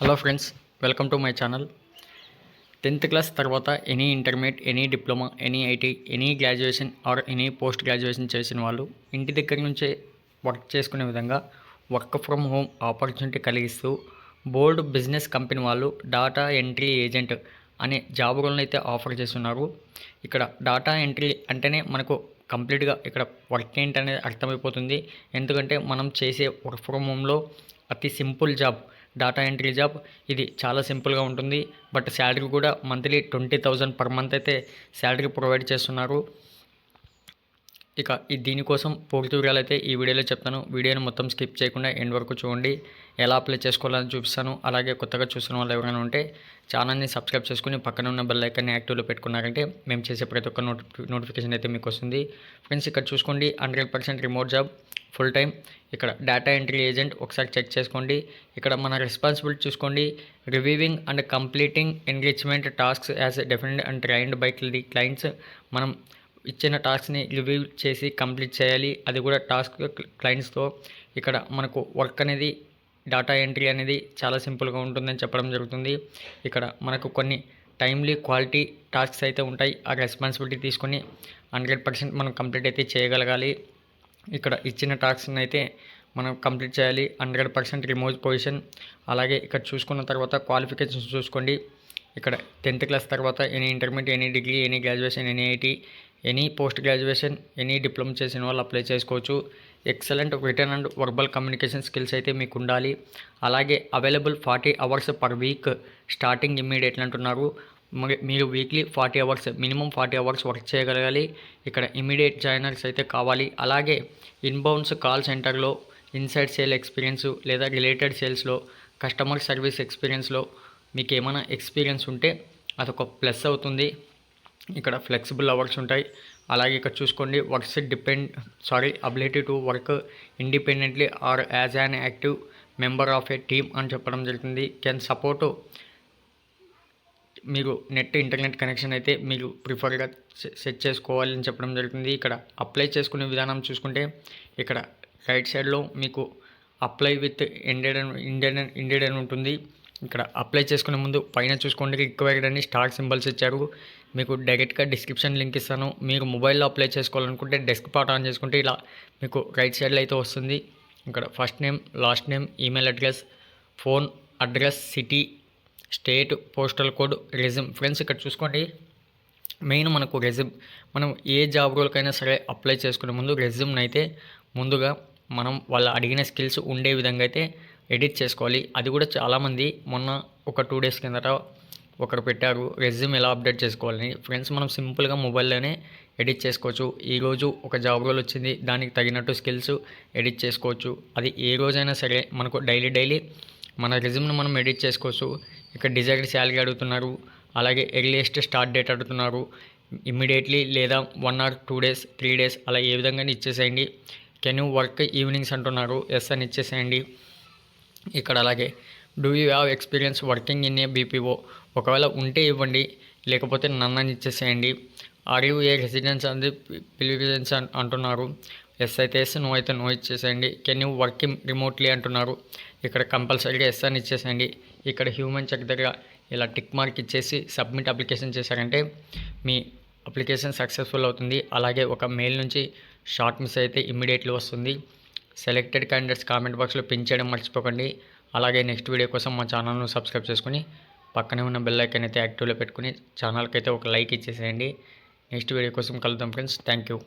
Hello friends, welcome to my channel. 10th class తర్వాత any intermediate, any diploma, any IT, any graduation or any post graduation చేసిన వాళ్ళు ఇంటి దగ్గర నుంచే work చేసుకునే విధంగా వర్క్ ఫ్రమ్ హోమ్ ఆపర్చునిటీ కలిగిస్తూ బోల్డ్ బిజినెస్ కంపెనీ వాళ్ళు డాటా ఎంట్రీ ఏజెంట్ అనే జాబ్ రోల్ని అయితే ఆఫర్ చేస్తున్నారు. ఇక్కడ డాటా ఎంట్రీ అంటేనే మనకు కంప్లీట్గా ఇక్కడ వర్క్ ఏంటనేది అర్థమైపోతుంది. ఎందుకంటే మనం చేసే వర్క్ ఫ్రమ్ హోమ్లో అతి simple job data entry job. ఇది చాలా సింపుల్గా ఉంటుంది. బట్ శాలరీ కూడా మంత్లీ 20,000 పర్ మంత్ అయితే శాలరీ ప్రొవైడ్ చేస్తున్నారు. ఇక దీనికోసం పూర్తి వివరాలు అయితే ఈ వీడియోలో చెప్తాను. వీడియోని మొత్తం స్కిప్ చేయకుండా ఎండ్ వరకు చూడండి. ఎలా అప్లై చేసుకోవాలని చూపిస్తాను. అలాగే కొత్తగా చూసిన వాళ్ళు ఎవరైనా ఉంటే ఛానల్ని సబ్స్క్రైబ్ చేసుకుని పక్కన ఉన్న బెల్ ఐకాన్ని యాక్టివ్లో పెట్టుకున్నారంటే మేము చేసే ప్రతి ఒక్క నోటిఫికేషన్ అయితే మీకు వస్తుంది. ఫ్రెండ్స్, ఇక్కడ చూసుకోండి, 100% రిమోట్ జాబ్, ఫుల్ టైం. ఇక్కడ డేటా ఎంట్రీ ఏజెంట్ ఒకసారి చెక్ చేసుకోండి. ఇక్కడ మన రెస్పాన్సిబిలిటీ చూసుకోండి. Reviewing and completing enrichment tasks as defined and trained by clients. మనం ఇచ్చిన టాస్క్ని రివ్యూ చేసి కంప్లీట్ చేయాలి, అది కూడా టాస్క్ క్లయింట్స్తో. ఇక్కడ మనకు వర్క్ అనేది డేటా ఎంట్రీ అనేది చాలా సింపుల్గా ఉంటుందని చెప్పడం జరుగుతుంది. ఇక్కడ మనకు కొన్ని టైమ్లీ క్వాలిటీ టాస్క్స్ అయితే ఉంటాయి. ఆ రెస్పాన్సిబిలిటీ తీసుకొని 100% మనం కంప్లీట్ అయితే చేయగలగాలి. ఇక్కడ ఇచ్చిన టాస్క్ని అయితే మనం కంప్లీట్ చేయాలి. 100% రిమోట్ పొజిషన్. అలాగే ఇక్కడ చూసుకున్న తర్వాత క్వాలిఫికేషన్స్ చూసుకోండి. ఇక్కడ 10th క్లాస్ తర్వాత any intermediate, any degree, any graduation, any IT, any post graduation, any diploma చేసిన వాళ్ళు అప్లై చేసుకోవచ్చు. Excellent return and verbal communication skills అయితే మీకు ఉండాలి. అలాగే available 40 hours per week, starting immediately అంటున్నారు. మీరు weekly 40 hours, minimum 40 hours work చేయగలగాలి. ఇక్కడ ఇమీడియట్ జాయినర్స్ అయితే కావాలి. అలాగే ఇన్బౌండ్స్ కాల్ సెంటర్లో ఇన్సైడ్ సేల్ ఎక్స్పీరియన్స్ లేదా రిలేటెడ్ సేల్స్లో, కస్టమర్ సర్వీస్ ఎక్స్పీరియన్స్లో మీకు ఏమైనా ఎక్స్పీరియన్స్ ఉంటే అదొక ప్లస్ అవుతుంది. ఇక్కడ ఫ్లెక్సిబుల్ అవర్స్ ఉంటాయి. అలాగే ఇక్కడ చూసుకోండి, ability to work independently or as an active member of a team అని చెప్పడం జరుగుతుంది. Can support. మీరు ఇంటర్నెట్ కనెక్షన్ అయితే మీరు ప్రిఫర్గా సెట్ చేసుకోవాలని చెప్పడం జరుగుతుంది. ఇక్కడ అప్లై చేసుకునే విధానం చూసుకుంటే ఇక్కడ రైట్ సైడ్లో మీకు అప్లై విత్ ఇండెడ్ అని ఉంటుంది. ఇక్కడ అప్లై చేసుకునే ముందు పైన చూసుకోండి, రిక్వైర్డ్ అని స్టార్ సింబల్స్ ఇచ్చారు. మీకు డైరెక్ట్గా డిస్క్రిప్షన్ లింక్ ఇస్తాను. మీరు మొబైల్లో అప్లై చేసుకోవాలనుకుంటే డెస్క్ పార్ట్ ఆన్ చేసుకుంటే ఇలా మీకు రైట్ సైడ్లో అయితే వస్తుంది. ఇక్కడ first name, last name, email address, phone address, city, state, postal code, resume. Friends, ఇక్కడ చూసుకోండి, మెయిన్ మనకు రెజ్యూమ్. మనం ఏ జాబ్ రోల్కైనా సరే అప్లై చేసుకునే ముందు రెజ్యూమ్ని అయితే ముందుగా మనం వాళ్ళు అడిగిన స్కిల్స్ ఉండే విధంగా అయితే ఎడిట్ చేసుకోవాలి. అది కూడా చాలామంది మొన్న ఒక 2 days కిందట ఒకరు పెట్టారు రెజ్యూమ్ ఎలా అప్డేట్ చేసుకోవాలని. ఫ్రెండ్స్, మనం సింపుల్గా మొబైల్లోనే ఎడిట్ చేసుకోవచ్చు. ఈరోజు ఒక జాబ్ రోల్ వచ్చింది, దానికి తగినట్టు స్కిల్స్ ఎడిట్ చేసుకోవచ్చు. అది ఏ రోజైనా సరే మనకు డైలీ మన రెజ్యూమ్ను మనం ఎడిట్ చేసుకోవచ్చు. ఇక్కడ డిజైర్డ్ శాలరీ అడుగుతున్నారు. అలాగే ఎర్లియెస్ట్ స్టార్ట్ డేట్ అడుగుతున్నారు. ఇమ్మీడియట్లీ లేదా 1 or 2 days, 3 days అలా ఏ విధంగా ఇచ్చేసేయండి. కెన్ యూ వర్క్ ఈవినింగ్స్ అంటున్నారు. ఎస్ అని ఇచ్చేసేయండి. ఇక్కడ అలాగే do you have experience working in a BPO, ఒకవేళ ఉంటే ఇవ్వండి, లేకపోతే నన్నని ఇచ్చేసేయండి. ఆర్ యూ ఏ రెసిడెన్స్ అనేది పిలివిజెన్స్ అంటున్నారు. ఎస్ అయితే ఎస్, నో అయితే నో ఇచ్చేసేయండి. కెన్ యూ వర్క్ రిమోట్లీ అంటున్నారు. ఇక్కడ కంపల్సరీగా ఎస్ అని ఇచ్చేసేయండి. ఇక్కడ హ్యూమన్ చెక్ దగ్గర ఇలా టిక్ మార్క్ ఇచ్చేసి సబ్మిట్ అప్లికేషన్ చేశారంటే మీ అప్లికేషన్ సక్సెస్ఫుల్ అవుతుంది. అలాగే ఒక మెయిల్ నుంచి షార్ట్ మిస్ అయితే ఇమ్మీడియట్లీ వస్తుంది. సెలెక్టెడ్ క్యాండిడేట్స్ కామెంట్ బాక్స్లో పిన్ చేయడం మర్చిపోకండి. అలాగే నెక్స్ట్ వీడియో కోసం మా ఛానల్ను సబ్స్క్రైబ్ చేసుకుని పక్కనే ఉన్న బెల్ ఐకాన్ అయితే యాక్టివ్లో పెట్టుకుని ఛానల్కి అయితే ఒక లైక్ ఇచ్చేసేయండి. నెక్స్ట్ వీడియో కోసం కలుద్దాం ఫ్రెండ్స్. Thank you.